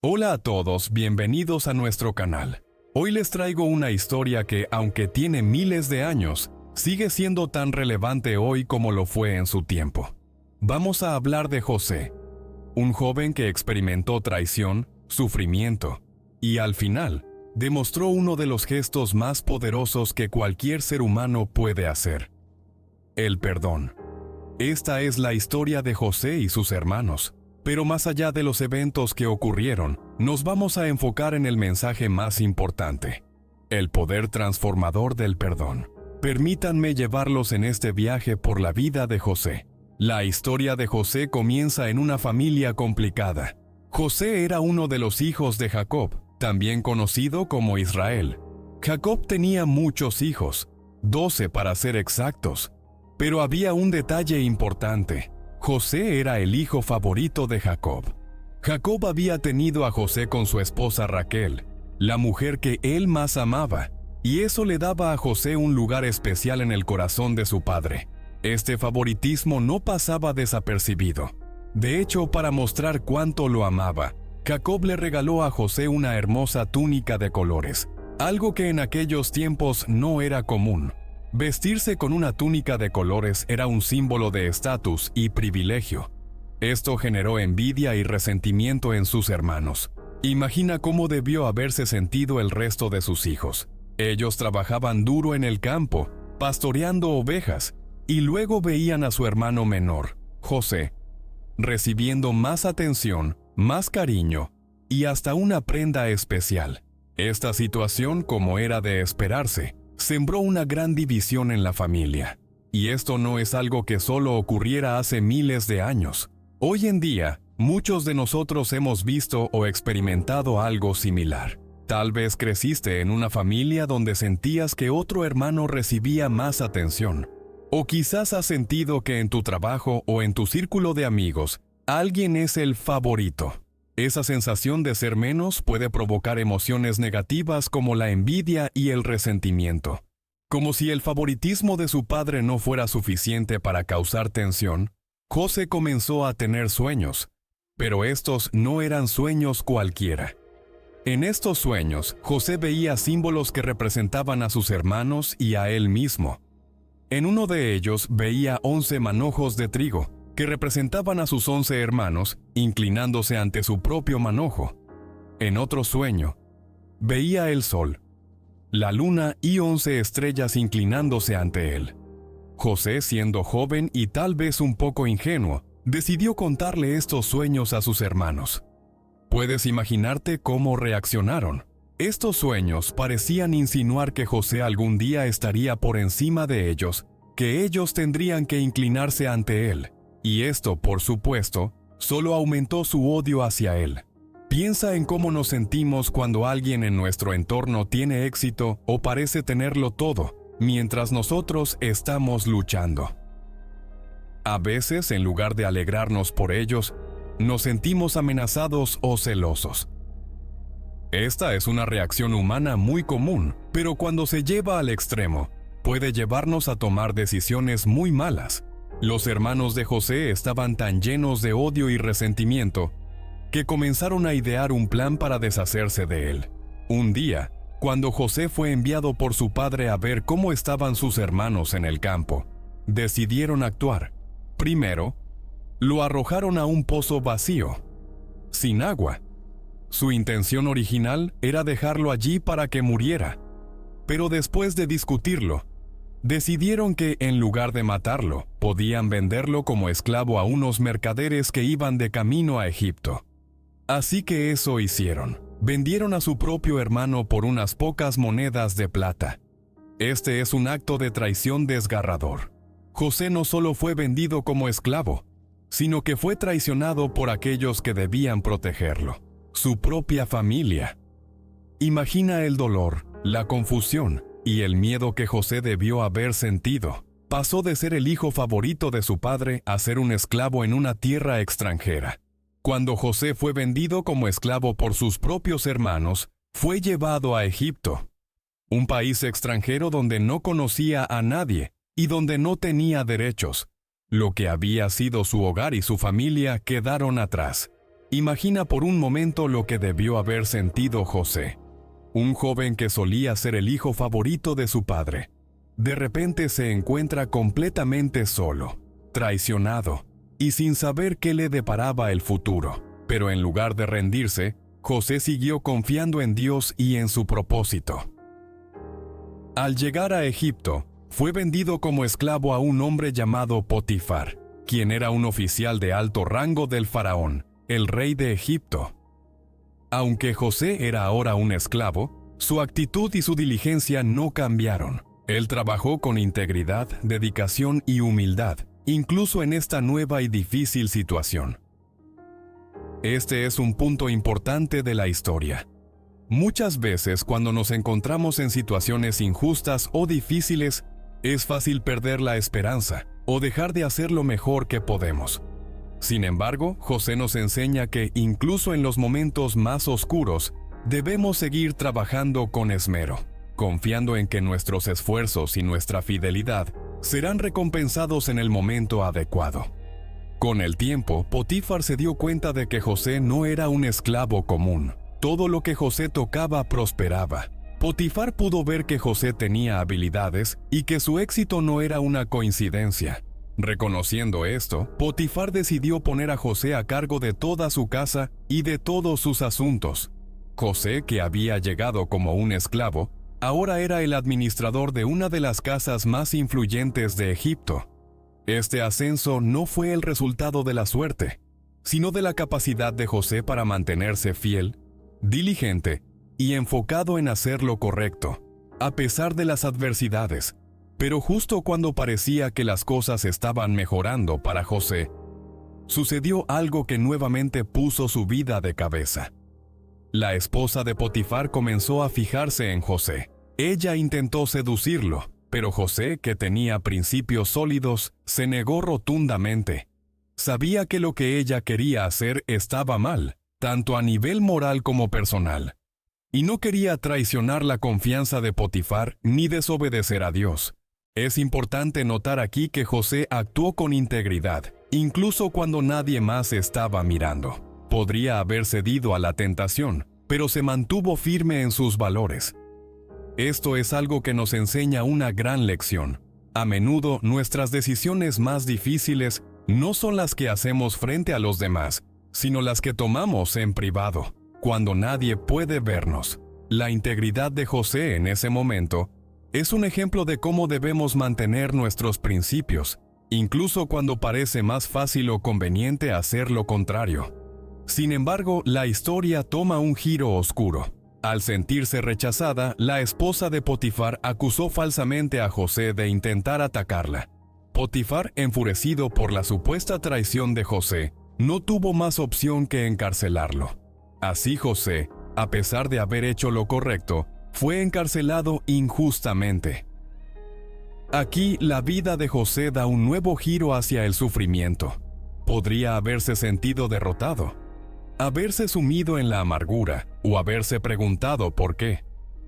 Hola a todos, bienvenidos a nuestro canal. Hoy les traigo una historia que, aunque tiene miles de años, sigue siendo tan relevante hoy como lo fue en su tiempo. Vamos a hablar de José, un joven que experimentó traición, sufrimiento, y al final, demostró uno de los gestos más poderosos que cualquier ser humano puede hacer: el perdón. Esta es la historia de José y sus hermanos. Pero más allá de los eventos que ocurrieron, nos vamos a enfocar en el mensaje más importante: el poder transformador del perdón. Permítanme llevarlos en este viaje por la vida de José. La historia de José comienza en una familia complicada. José era uno de los hijos de Jacob, también conocido como Israel. Jacob tenía muchos hijos, 12 para ser exactos. Pero había un detalle importante: José era el hijo favorito de Jacob. Jacob había tenido a José con su esposa Raquel, la mujer que él más amaba, y eso le daba a José un lugar especial en el corazón de su padre. Este favoritismo no pasaba desapercibido. De hecho, para mostrar cuánto lo amaba, Jacob le regaló a José una hermosa túnica de colores, algo que en aquellos tiempos no era común. Vestirse con una túnica de colores era un símbolo de estatus y privilegio. Esto generó envidia y resentimiento en sus hermanos. Imagina cómo debió haberse sentido el resto de sus hijos. Ellos trabajaban duro en el campo, pastoreando ovejas, y luego veían a su hermano menor, José, recibiendo más atención, más cariño y hasta una prenda especial. Esta situación, como era de esperarse, sembró una gran división en la familia. Y esto no es algo que solo ocurriera hace miles de años. Hoy en día, muchos de nosotros hemos visto o experimentado algo similar. Tal vez creciste en una familia donde sentías que otro hermano recibía más atención. O quizás has sentido que en tu trabajo o en tu círculo de amigos, alguien es el favorito. Esa sensación de ser menos puede provocar emociones negativas como la envidia y el resentimiento. Como si el favoritismo de su padre no fuera suficiente para causar tensión, José comenzó a tener sueños, pero estos no eran sueños cualquiera. En estos sueños, José veía símbolos que representaban a sus hermanos y a él mismo. En uno de ellos veía 11 manojos de trigo, que representaban a sus 11 hermanos, inclinándose ante su propio manojo. En otro sueño, veía el sol, la luna y 11 estrellas inclinándose ante él. José, siendo joven y tal vez un poco ingenuo, decidió contarle estos sueños a sus hermanos. Puedes imaginarte cómo reaccionaron. Estos sueños parecían insinuar que José algún día estaría por encima de ellos, que ellos tendrían que inclinarse ante él. Y esto, por supuesto, solo aumentó su odio hacia él. Piensa en cómo nos sentimos cuando alguien en nuestro entorno tiene éxito o parece tenerlo todo, mientras nosotros estamos luchando. A veces, en lugar de alegrarnos por ellos, nos sentimos amenazados o celosos. Esta es una reacción humana muy común, pero cuando se lleva al extremo, puede llevarnos a tomar decisiones muy malas. Los hermanos de José estaban tan llenos de odio y resentimiento que comenzaron a idear un plan para deshacerse de él. Un día, cuando José fue enviado por su padre a ver cómo estaban sus hermanos en el campo, decidieron actuar. Primero, lo arrojaron a un pozo vacío, sin agua. Su intención original era dejarlo allí para que muriera, pero después de discutirlo, decidieron que, en lugar de matarlo, podían venderlo como esclavo a unos mercaderes que iban de camino a Egipto. Así que eso hicieron. Vendieron a su propio hermano por unas pocas monedas de plata. Este es un acto de traición desgarrador. José no solo fue vendido como esclavo, sino que fue traicionado por aquellos que debían protegerlo, su propia familia. Imagina el dolor, la confusión y el miedo que José debió haber sentido. Pasó de ser el hijo favorito de su padre a ser un esclavo en una tierra extranjera. Cuando José fue vendido como esclavo por sus propios hermanos, fue llevado a Egipto, un país extranjero donde no conocía a nadie y donde no tenía derechos. Lo que había sido su hogar y su familia quedaron atrás. Imagina por un momento lo que debió haber sentido José. Un joven que solía ser el hijo favorito de su padre. De repente se encuentra completamente solo, traicionado y sin saber qué le deparaba el futuro. Pero en lugar de rendirse, José siguió confiando en Dios y en su propósito. Al llegar a Egipto, fue vendido como esclavo a un hombre llamado Potifar, quien era un oficial de alto rango del faraón, el rey de Egipto. Aunque José era ahora un esclavo, su actitud y su diligencia no cambiaron. Él trabajó con integridad, dedicación y humildad, incluso en esta nueva y difícil situación. Este es un punto importante de la historia. Muchas veces cuando nos encontramos en situaciones injustas o difíciles, es fácil perder la esperanza o dejar de hacer lo mejor que podemos. Sin embargo, José nos enseña que incluso en los momentos más oscuros, debemos seguir trabajando con esmero, confiando en que nuestros esfuerzos y nuestra fidelidad serán recompensados en el momento adecuado. Con el tiempo, Potifar se dio cuenta de que José no era un esclavo común. Todo lo que José tocaba prosperaba. Potifar pudo ver que José tenía habilidades y que su éxito no era una coincidencia. Reconociendo esto, Potifar decidió poner a José a cargo de toda su casa y de todos sus asuntos. José, que había llegado como un esclavo, ahora era el administrador de una de las casas más influyentes de Egipto. Este ascenso no fue el resultado de la suerte, sino de la capacidad de José para mantenerse fiel, diligente y enfocado en hacer lo correcto, a pesar de las adversidades. Pero justo cuando parecía que las cosas estaban mejorando para José, sucedió algo que nuevamente puso su vida de cabeza. La esposa de Potifar comenzó a fijarse en José. Ella intentó seducirlo, pero José, que tenía principios sólidos, se negó rotundamente. Sabía que lo que ella quería hacer estaba mal, tanto a nivel moral como personal, y no quería traicionar la confianza de Potifar ni desobedecer a Dios. Es importante notar aquí que José actuó con integridad, incluso cuando nadie más estaba mirando. Podría haber cedido a la tentación, pero se mantuvo firme en sus valores. Esto es algo que nos enseña una gran lección. A menudo nuestras decisiones más difíciles no son las que hacemos frente a los demás, sino las que tomamos en privado, cuando nadie puede vernos. La integridad de José en ese momento es un ejemplo de cómo debemos mantener nuestros principios, incluso cuando parece más fácil o conveniente hacer lo contrario. Sin embargo, la historia toma un giro oscuro. Al sentirse rechazada, la esposa de Potifar acusó falsamente a José de intentar atacarla. Potifar, enfurecido por la supuesta traición de José, no tuvo más opción que encarcelarlo. Así José, a pesar de haber hecho lo correcto, fue encarcelado injustamente. Aquí la vida de José da un nuevo giro hacia el sufrimiento. Podría haberse sentido derrotado, haberse sumido en la amargura o haberse preguntado por qué.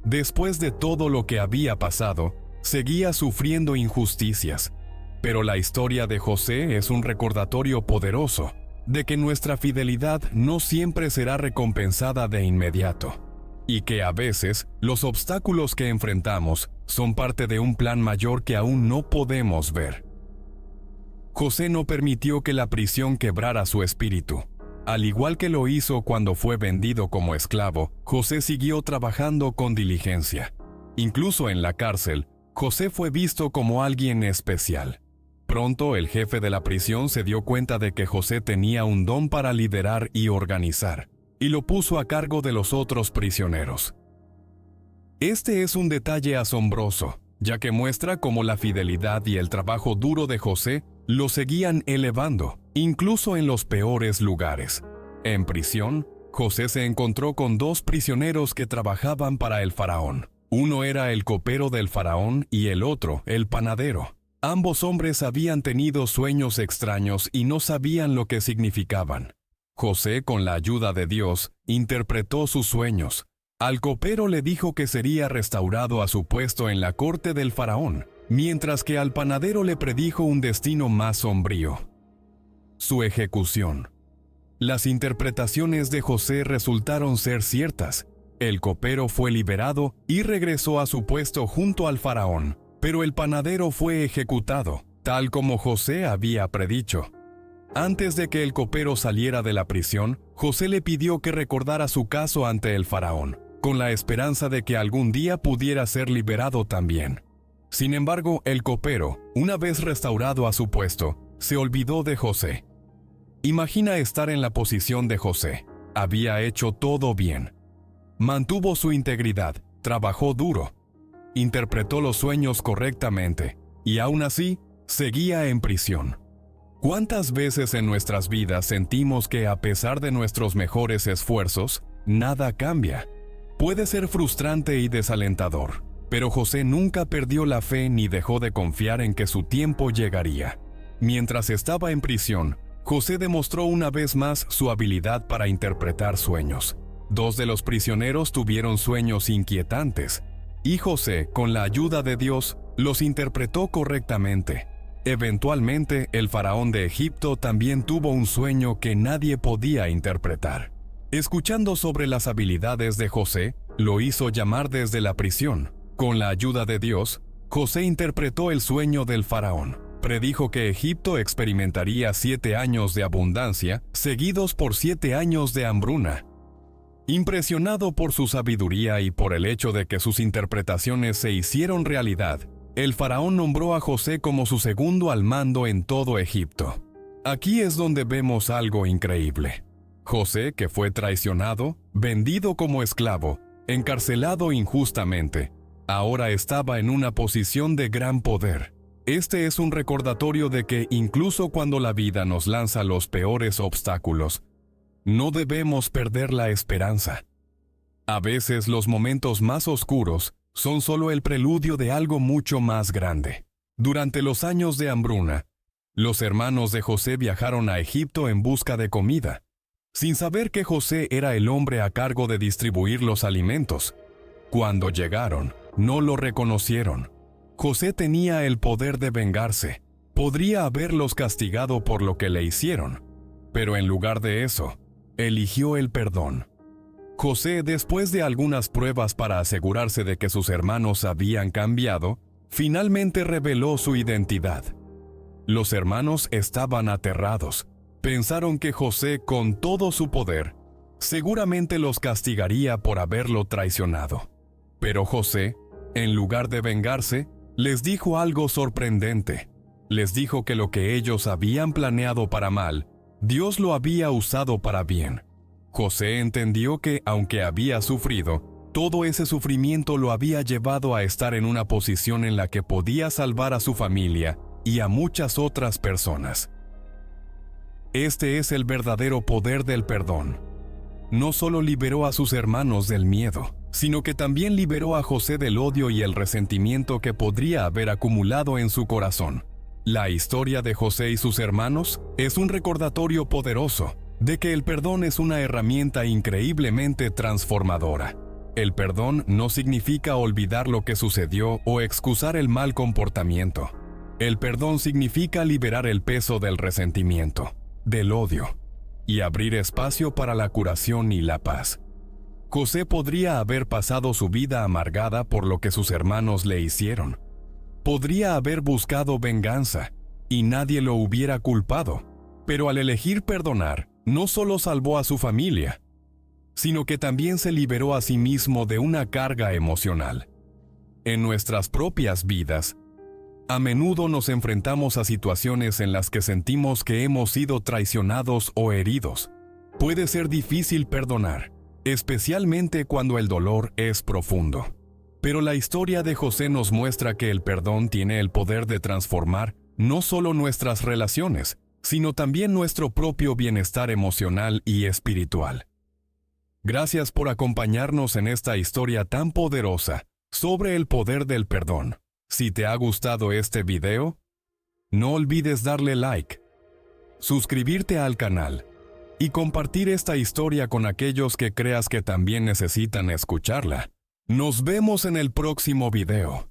Después de todo lo que había pasado, seguía sufriendo injusticias. Pero la historia de José es un recordatorio poderoso de que nuestra fidelidad no siempre será recompensada de inmediato, y que a veces los obstáculos que enfrentamos son parte de un plan mayor que aún no podemos ver. José no permitió que la prisión quebrara su espíritu. Al igual que lo hizo cuando fue vendido como esclavo, José siguió trabajando con diligencia. Incluso en la cárcel, José fue visto como alguien especial. Pronto el jefe de la prisión se dio cuenta de que José tenía un don para liderar y organizar, y lo puso a cargo de los otros prisioneros. Este es un detalle asombroso, ya que muestra cómo la fidelidad y el trabajo duro de José lo seguían elevando, incluso en los peores lugares. En prisión, José se encontró con dos prisioneros que trabajaban para el faraón. Uno era el copero del faraón y el otro, el panadero. Ambos hombres habían tenido sueños extraños y no sabían lo que significaban. José, con la ayuda de Dios, interpretó sus sueños. Al copero le dijo que sería restaurado a su puesto en la corte del faraón, mientras que al panadero le predijo un destino más sombrío: su ejecución. Las interpretaciones de José resultaron ser ciertas. El copero fue liberado y regresó a su puesto junto al faraón, pero el panadero fue ejecutado, tal como José había predicho. Antes de que el copero saliera de la prisión, José le pidió que recordara su caso ante el faraón, con la esperanza de que algún día pudiera ser liberado también. Sin embargo, el copero, una vez restaurado a su puesto, se olvidó de José. Imagina estar en la posición de José. Había hecho todo bien. Mantuvo su integridad, trabajó duro, interpretó los sueños correctamente, y aún así, seguía en prisión. ¿Cuántas veces en nuestras vidas sentimos que a pesar de nuestros mejores esfuerzos, nada cambia? Puede ser frustrante y desalentador, pero José nunca perdió la fe ni dejó de confiar en que su tiempo llegaría. Mientras estaba en prisión, José demostró una vez más su habilidad para interpretar sueños. 2 de los prisioneros tuvieron sueños inquietantes, y José, con la ayuda de Dios, los interpretó correctamente. Eventualmente, el faraón de Egipto también tuvo un sueño que nadie podía interpretar. Escuchando sobre las habilidades de José, lo hizo llamar desde la prisión. Con la ayuda de Dios, José interpretó el sueño del faraón. Predijo que Egipto experimentaría 7 años de abundancia, seguidos por 7 años de hambruna. Impresionado por su sabiduría y por el hecho de que sus interpretaciones se hicieron realidad, el faraón nombró a José como su segundo al mando en todo Egipto. Aquí es donde vemos algo increíble. José, que fue traicionado, vendido como esclavo, encarcelado injustamente, ahora estaba en una posición de gran poder. Este es un recordatorio de que incluso cuando la vida nos lanza los peores obstáculos, no debemos perder la esperanza. A veces los momentos más oscuros son solo el preludio de algo mucho más grande. Durante los años de hambruna, los hermanos de José viajaron a Egipto en busca de comida, sin saber que José era el hombre a cargo de distribuir los alimentos. Cuando llegaron, no lo reconocieron. José tenía el poder de vengarse. Podría haberlos castigado por lo que le hicieron, pero en lugar de eso, eligió el perdón. José, después de algunas pruebas para asegurarse de que sus hermanos habían cambiado, finalmente reveló su identidad. Los hermanos estaban aterrados. Pensaron que José, con todo su poder, seguramente los castigaría por haberlo traicionado. Pero José, en lugar de vengarse, les dijo algo sorprendente. Les dijo que lo que ellos habían planeado para mal, Dios lo había usado para bien. José entendió que, aunque había sufrido, todo ese sufrimiento lo había llevado a estar en una posición en la que podía salvar a su familia y a muchas otras personas. Este es el verdadero poder del perdón. No solo liberó a sus hermanos del miedo, sino que también liberó a José del odio y el resentimiento que podría haber acumulado en su corazón. La historia de José y sus hermanos es un recordatorio poderoso de que el perdón es una herramienta increíblemente transformadora. El perdón no significa olvidar lo que sucedió o excusar el mal comportamiento. El perdón significa liberar el peso del resentimiento, del odio, y abrir espacio para la curación y la paz. José podría haber pasado su vida amargada por lo que sus hermanos le hicieron. Podría haber buscado venganza, y nadie lo hubiera culpado. Pero al elegir perdonar, no solo salvó a su familia, sino que también se liberó a sí mismo de una carga emocional. En nuestras propias vidas, a menudo nos enfrentamos a situaciones en las que sentimos que hemos sido traicionados o heridos. Puede ser difícil perdonar, especialmente cuando el dolor es profundo. Pero la historia de José nos muestra que el perdón tiene el poder de transformar no solo nuestras relaciones, sino también nuestro propio bienestar emocional y espiritual. Gracias por acompañarnos en esta historia tan poderosa sobre el poder del perdón. Si te ha gustado este video, no olvides darle like, suscribirte al canal y compartir esta historia con aquellos que creas que también necesitan escucharla. Nos vemos en el próximo video.